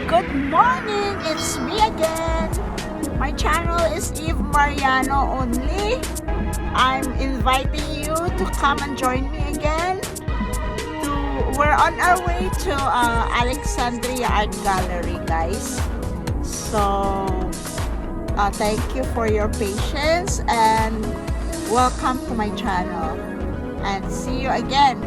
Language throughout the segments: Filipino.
Good morning! It's me again! My channel is Eve Mariano only. I'm inviting you to come and join me again. We're on our way to Alexandria Art Gallery, guys. So, thank you for your patience and welcome to my channel. And see you again!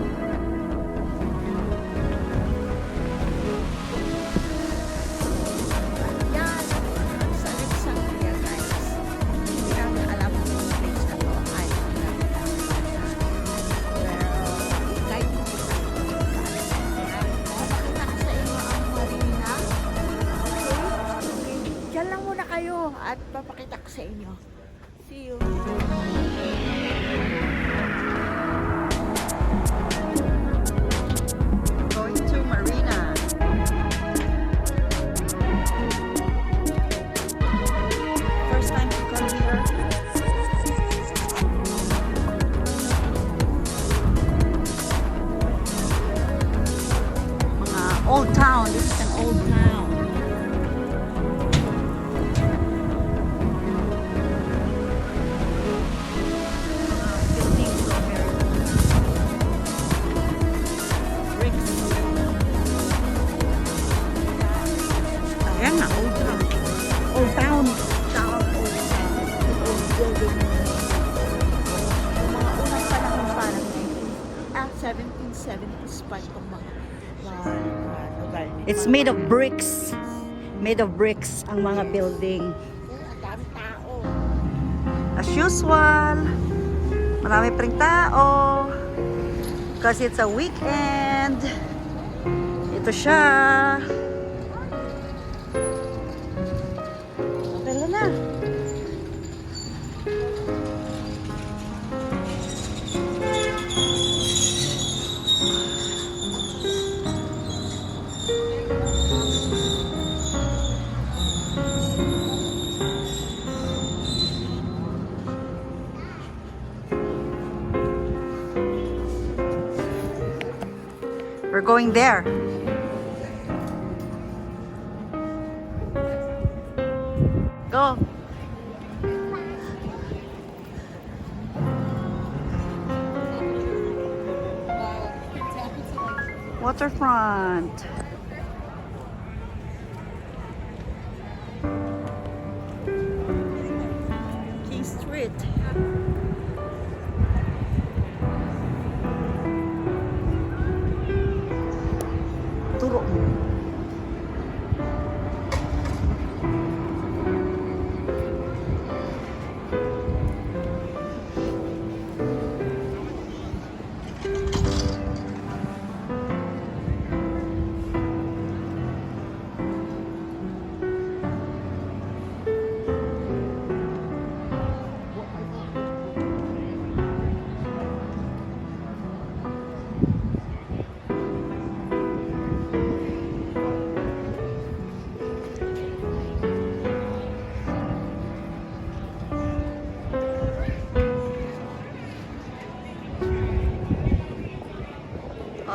At papakita ko sa inyo. See you. Going to Marina. First time to come here. Mga old town. This is an old town. It's made of bricks. Made of bricks ang mga building. As usual, marami pa ring tao. Kasi it's a weekend. Ito siya. Tala na. We're going there. Go. Waterfront. King Street. Turo.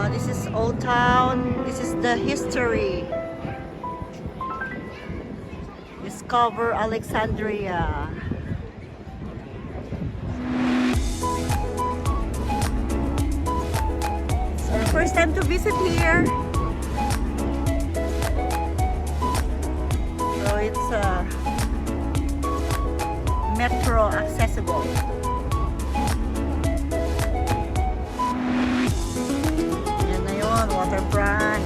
This is Old Town. This is the history. Discover Alexandria. It's our first time to visit here. So it's metro accessible. Waterfront.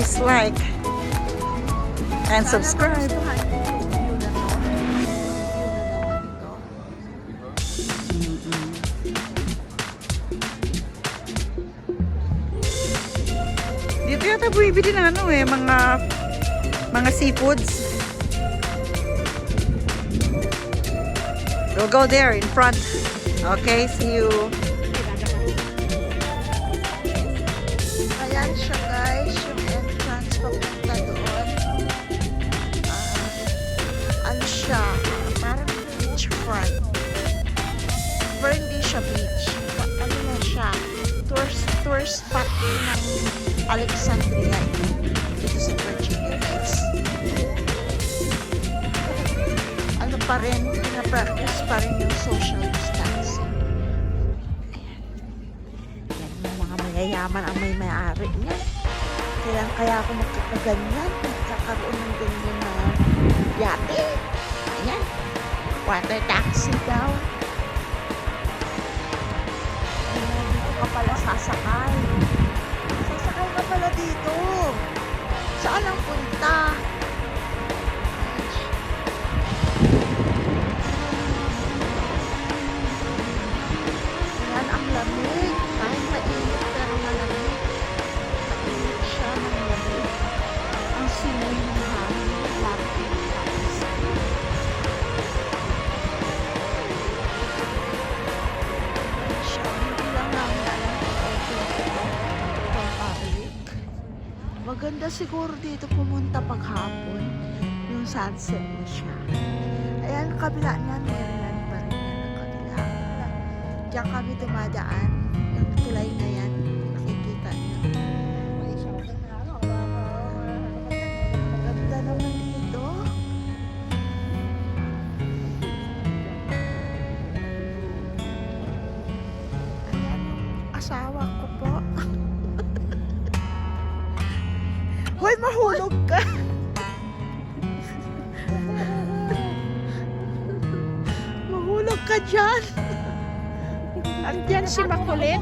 Please like and subscribe. Dito yata bumibili ng ano eh, mga seafoods. We'll go there in front. Okay, see you. Ayan siya guys, yung entrance papunta doon. Ano siya? Parang beach front. Pero hindi siya beach. Ano na siya? Tour spot ng Alexandria dito sa Virginia Beach. Ano pa rin, pina-practice pa rin yung social distancing. Yung mga mayayaman ang may may-ari niya. Kaya ako magkakaganyan, magkakaroon ng ganyan na yate. Ayan. Water taxi daw. Ayan, dito ka pala sasakay. Sasakay ka pala dito. Saan ang punta? Ayan, ang lamig. Kahit mainit pero malamig. Mainit siya ng lamig. Ang simoy ng hangin. Lamig. Siya, hindi lang namin alam kung okay ito. Kung public. Maganda siguro dito pumunta paghapon. Yung sunset na siya. Ayan, kabila niya. Maryland pa rin yan ang kabila. Diyan kami dumadaan. Yung tulay na yan. Nakikita niyo. Maganda naman dito. Ayan yung asawa ko po. Hoy, mahulog ka! Mahulog ka dyan! Andyan si Makulit.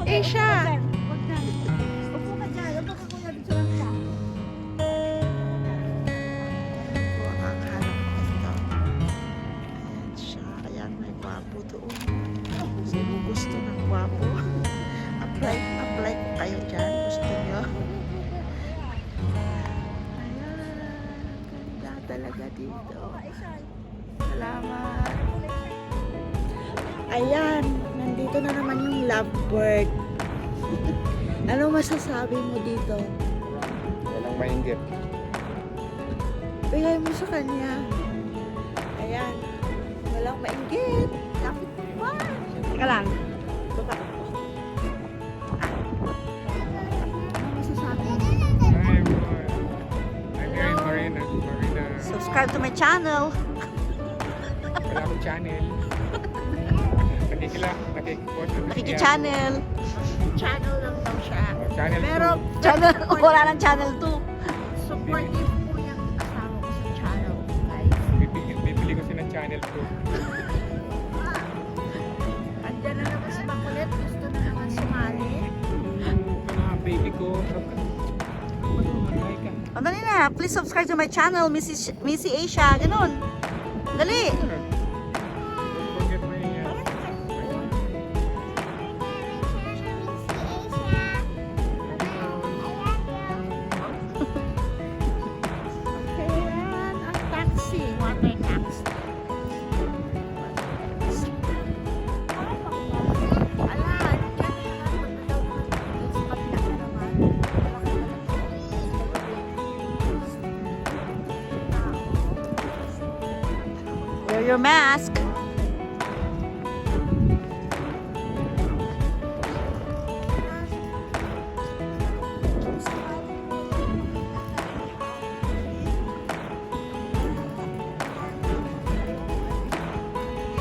Eh siya! Ito ang hanap ko ito. Ayan siya. Ayan, may gwapo doon. Sino gusto ng gwapo? Apply ko kayo dyan. Gusto nyo? Ayan. Ganda talaga dito. Salamat. Ayan. Nandito na naman yung lovebird. Ano masasabi mo dito? Walang mainggit. Bigay mo sa kanya. Ayan. Walang mainggit. Lapit mo ba? Teka lang. Baba. Ano masasabi mo? Hi everyone. I'm here in Marina. Subscribe to my channel. Wala akong channel. Nakiki-post. Nakiki-channel. Channel lang daw siya. Channel Pero, Channel, wala ng channel 2. supportive po yung asawa ko sa channel, guys. Bibili ko siya ng channel 2. Andyan na naman si Makulit. Gusto na naman sumali. Mga baby ko. O, dali na. Please subscribe to my channel, Missy Asia. Ganun. Dali. Don't forget my Ayan, ang taxi. Water taxi. Ala, andyan na naman. Punta daw naman dito sa kabila na naman. Malaki na ito. Wear your mask.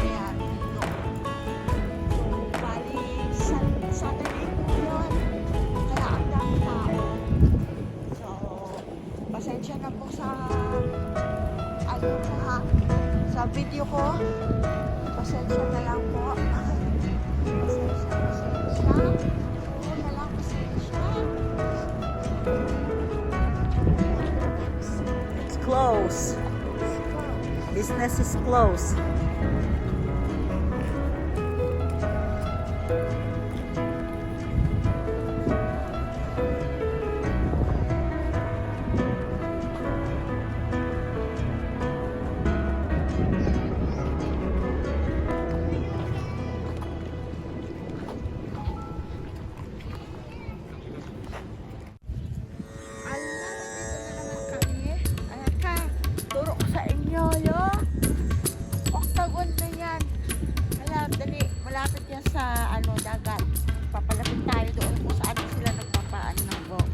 Ayan, dito. So, bali, Saturday po yun. Kaya ang dami tao. So, pasensya na po sa ano ko ha, sa video ko. Pasensya na lang po. Pasensya. Oo na lang, pasensya. business is closed. Ala, dito na naman kami. Ayan ka, turo ko sa inyo, yo. Octagon na yan. Ala, dali, malapit yan sa, dagat. Papalapit tayo doon kung saan sila nagpapaan ng boat.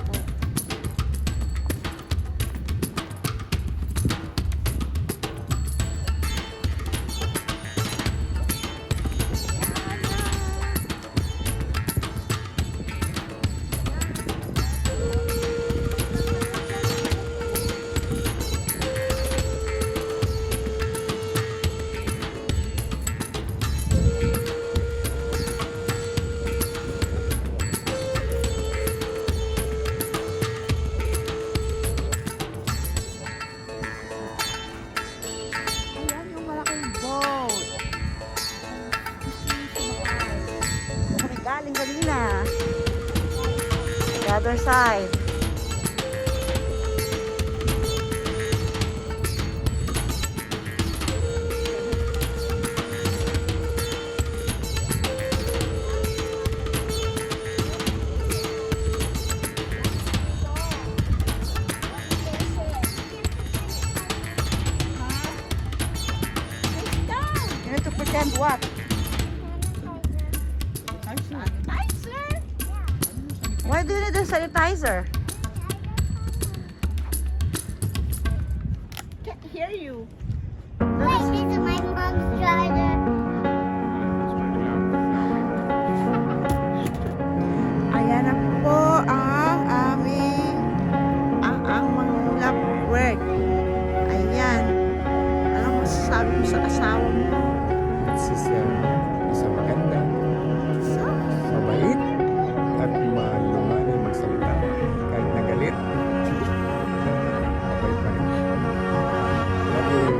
Ayan yung malaking boat. Saan kami galing kanina? The other side. You need to pretend what? Sanitizer. Why do you need a sanitizer? Can't hear you. Wait, this is my mom's charger. Ayan na po ang mga love word. Ayan. Anong masasabi mo sa asawa mo? Si Sir, isa maganda, mabait, at malunganin magsalita. Kahit nagalit, mabait pa rin. Love you.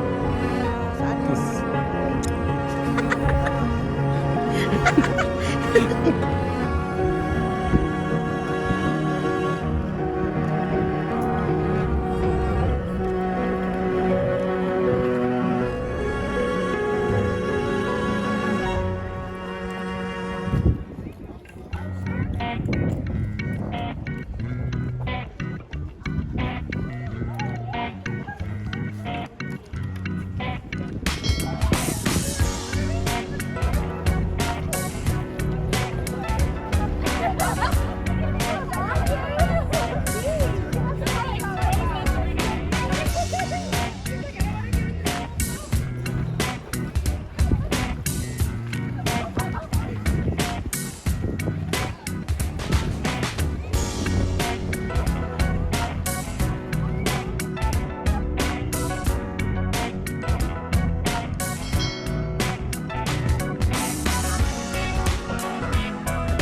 Saan? Kiss.